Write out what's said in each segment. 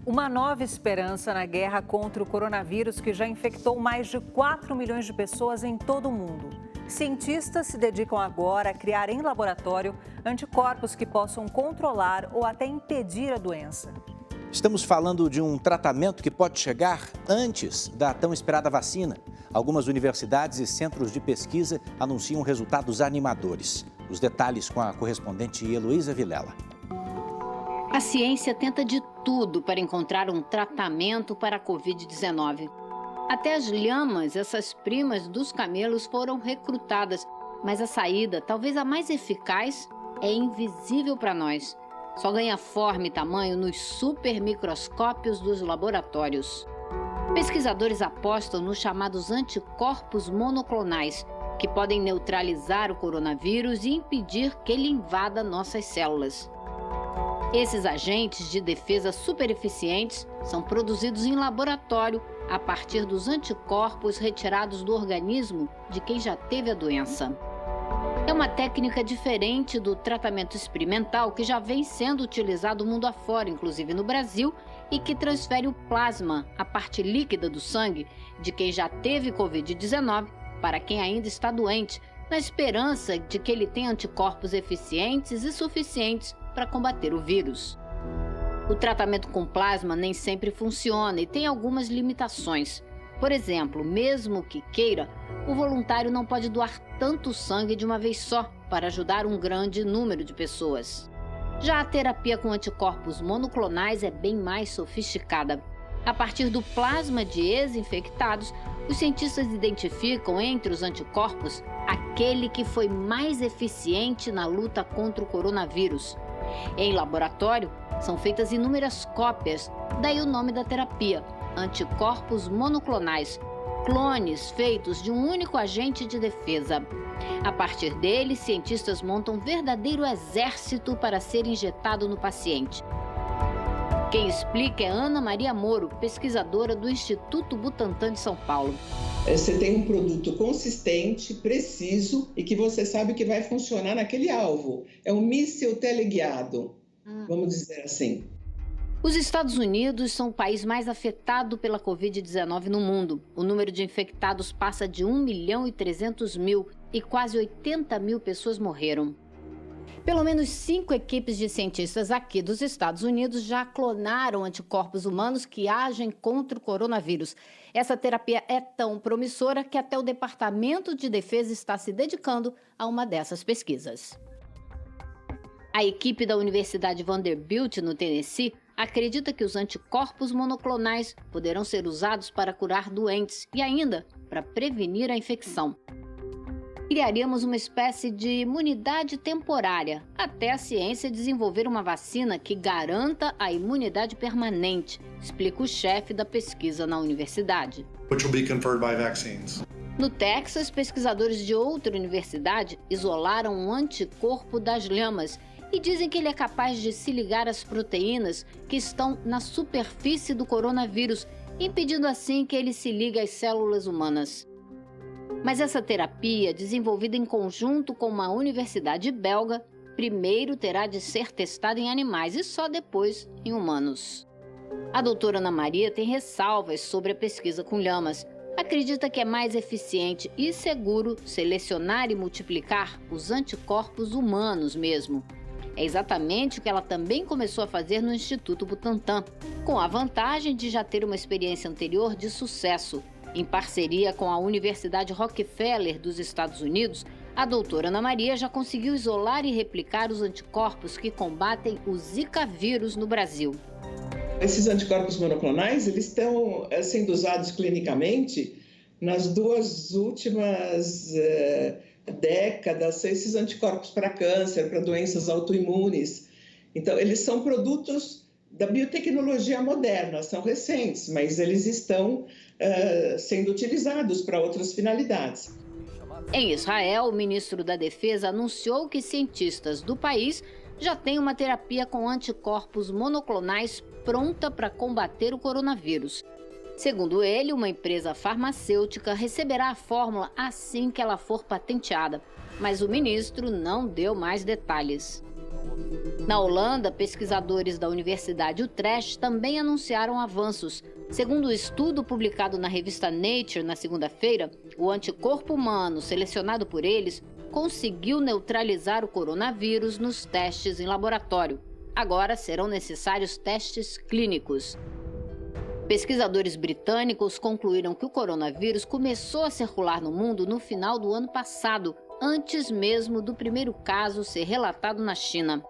Uma nova esperança na guerra contra o coronavírus que já infectou mais de 4 milhões de pessoas em todo o mundo. Cientistas se dedicam agora a criar em laboratório anticorpos que possam controlar ou até impedir a doença. Estamos falando de um tratamento que pode chegar antes da tão esperada vacina. Algumas universidades e centros de pesquisa anunciam resultados animadores. Os detalhes com a correspondente Heloísa Vilela. A ciência tenta de tudo para encontrar um tratamento para a Covid-19. Até as lhamas, essas primas dos camelos, foram recrutadas. Mas a saída, talvez a mais eficaz, é invisível para nós. Só ganha forma e tamanho nos supermicroscópios dos laboratórios. Pesquisadores apostam nos chamados anticorpos monoclonais, que podem neutralizar o coronavírus e impedir que ele invada nossas células. Esses agentes de defesa supereficientes são produzidos em laboratório a partir dos anticorpos retirados do organismo de quem já teve a doença. É uma técnica diferente do tratamento experimental que já vem sendo utilizado mundo afora, inclusive no Brasil, e que transfere o plasma, a parte líquida do sangue, de quem já teve Covid-19 para quem ainda está doente, na esperança de que ele tenha anticorpos eficientes e suficientes para combater o vírus. O tratamento com plasma nem sempre funciona e tem algumas limitações. Por exemplo, mesmo que queira, o voluntário não pode doar tanto sangue de uma vez só para ajudar um grande número de pessoas. Já a terapia com anticorpos monoclonais é bem mais sofisticada. A partir do plasma de ex-infectados, os cientistas identificam entre os anticorpos aquele que foi mais eficiente na luta contra o coronavírus. Em laboratório, são feitas inúmeras cópias, daí o nome da terapia, anticorpos monoclonais, clones feitos de um único agente de defesa. A partir deles, cientistas montam um verdadeiro exército para ser injetado no paciente. Quem explica é Ana Maria Moro, pesquisadora do Instituto Butantan de São Paulo. Você tem um produto consistente, preciso e que você sabe que vai funcionar naquele alvo. É um míssil teleguiado, vamos dizer assim. Os Estados Unidos são o país mais afetado pela Covid-19 no mundo. O número de infectados passa de 1.300.000 e quase 80 mil pessoas morreram. Pelo menos 5 equipes de cientistas aqui dos Estados Unidos já clonaram anticorpos humanos que agem contra o coronavírus. Essa terapia é tão promissora que até o Departamento de Defesa está se dedicando a uma dessas pesquisas. A equipe da Universidade Vanderbilt, no Tennessee, acredita que os anticorpos monoclonais poderão ser usados para curar doentes e ainda para prevenir a infecção. Criaríamos uma espécie de imunidade temporária, até a ciência desenvolver uma vacina que garanta a imunidade permanente, explica o chefe da pesquisa na universidade. Which will be conferred by vaccines. No Texas, pesquisadores de outra universidade isolaram um anticorpo das lhamas e dizem que ele é capaz de se ligar às proteínas que estão na superfície do coronavírus, impedindo assim que ele se ligue às células humanas. Mas essa terapia, desenvolvida em conjunto com uma universidade belga, primeiro terá de ser testada em animais e só depois em humanos. A doutora Ana Maria tem ressalvas sobre a pesquisa com lhamas. Acredita que é mais eficiente e seguro selecionar e multiplicar os anticorpos humanos mesmo. É exatamente o que ela também começou a fazer no Instituto Butantan, com a vantagem de já ter uma experiência anterior de sucesso. Em parceria com a Universidade Rockefeller dos Estados Unidos, a doutora Ana Maria já conseguiu isolar e replicar os anticorpos que combatem o Zika vírus no Brasil. Esses anticorpos monoclonais, eles estão sendo usados clinicamente nas duas últimas décadas, esses anticorpos para câncer, para doenças autoimunes. Então, eles são produtos da biotecnologia moderna, são recentes, mas eles estão sendo utilizados para outras finalidades. Em Israel, o ministro da Defesa anunciou que cientistas do país já têm uma terapia com anticorpos monoclonais pronta para combater o coronavírus. Segundo ele, uma empresa farmacêutica receberá a fórmula assim que ela for patenteada, mas o ministro não deu mais detalhes. Na Holanda, pesquisadores da Universidade Utrecht também anunciaram avanços. Segundo o estudo publicado na revista Nature na segunda-feira, o anticorpo humano selecionado por eles conseguiu neutralizar o coronavírus nos testes em laboratório. Agora serão necessários testes clínicos. Pesquisadores britânicos concluíram que o coronavírus começou a circular no mundo no final do ano passado, antes mesmo do primeiro caso ser relatado na China.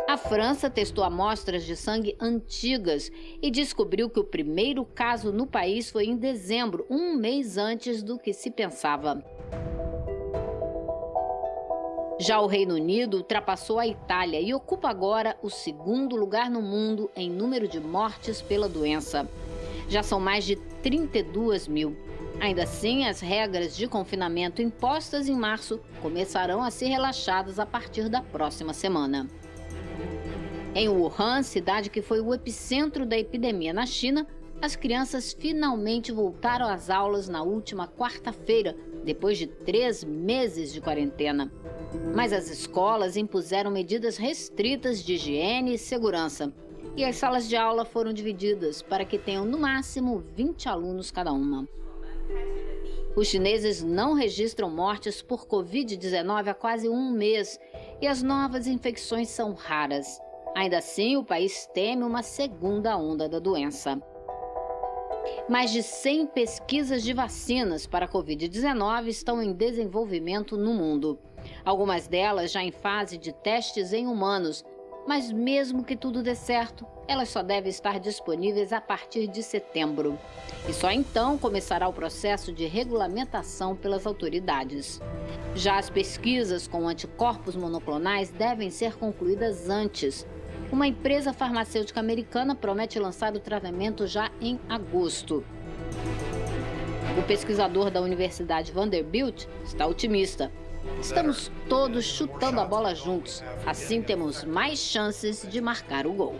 A França testou amostras de sangue antigas e descobriu que o primeiro caso no país foi em dezembro, um mês antes do que se pensava. Já o Reino Unido ultrapassou a Itália e ocupa agora o segundo lugar no mundo em número de mortes pela doença. Já são mais de 32 mil. Ainda assim, as regras de confinamento impostas em março começarão a ser relaxadas a partir da próxima semana. Em Wuhan, cidade que foi o epicentro da epidemia na China, as crianças finalmente voltaram às aulas na última quarta-feira, depois de 3 meses de quarentena. Mas as escolas impuseram medidas restritas de higiene e segurança. E as salas de aula foram divididas para que tenham no máximo 20 alunos cada uma. Os chineses não registram mortes por Covid-19 há quase um mês e as novas infecções são raras. Ainda assim, o país teme uma segunda onda da doença. Mais de 100 pesquisas de vacinas para a Covid-19 estão em desenvolvimento no mundo. Algumas delas já em fase de testes em humanos, mas mesmo que tudo dê certo, elas só devem estar disponíveis a partir de setembro. E só então começará o processo de regulamentação pelas autoridades. Já as pesquisas com anticorpos monoclonais devem ser concluídas antes. Uma empresa farmacêutica americana promete lançar o tratamento já em agosto. O pesquisador da Universidade Vanderbilt está otimista. Estamos todos chutando a bola juntos. Assim temos mais chances de marcar o gol.